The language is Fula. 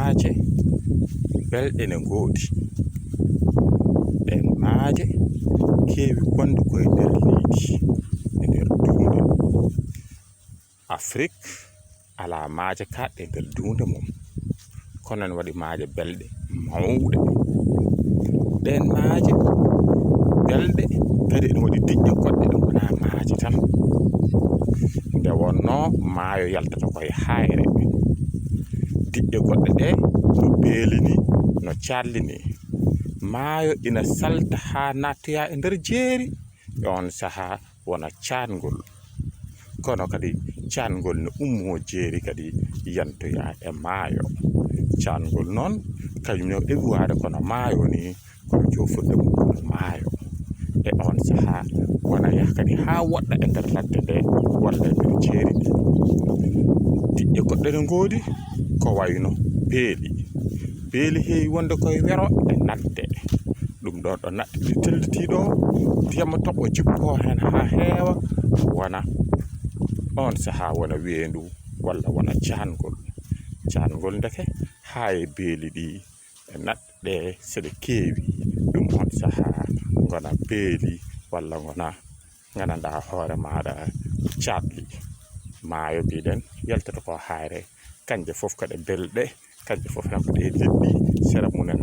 maaje belɗe ne ngoodi. Ɗen maaje keewi wonde koye nder leydi e nder duunde. Afrique alaa maaje kaaɗɗe e nder duunde mum, kono ne waɗi maaje belɗe mawɗe. Ɗen maaje belɗe kadi ene waɗi diƴƴe goɗɗe ɗe wonaa maaje tan. Nde wonnoo maayo yaltata koye hayre. Diƴƴe goɗɗe ɗe no beeli ni, no calli ni. Maayo ina salta haa nattoya e nder jeeri, e on sahaa wona caangol. Kono kadi caangol ne ummoo jeeri kadi yantoya e maayo. Caangol noon kañum ne eɓi waade kono maayo ni, kono joofurɗe mum kono maayo. E on sahaa wona yaha kadi haa woɗɗa e nder ladde nde walla e nder jeeri ndi. Diƴƴe goɗɗe ne ngoodi ko wayno beeli. Beeli heewi wonde koye wero e nadde. Ɗum ɗon ɗo naɗɗe ɗi tellitiiɗo ndiyam toɓo jippoo heen haa heewa wona on sahaa wona weendu walla wona caangol. Caangol ndeke haa e beeli ɗi e naɗɗe ɗe so ɗe keewi, ɗum on sahaa ngona beeli walla ngona ngandanɗaa hoore maaɗa caɗli. Maayo mbiɗen yaltata ko hayre, kanje fof ko ɗe belɗe, kanje fof tan ko ɗe liɗɗi sera munen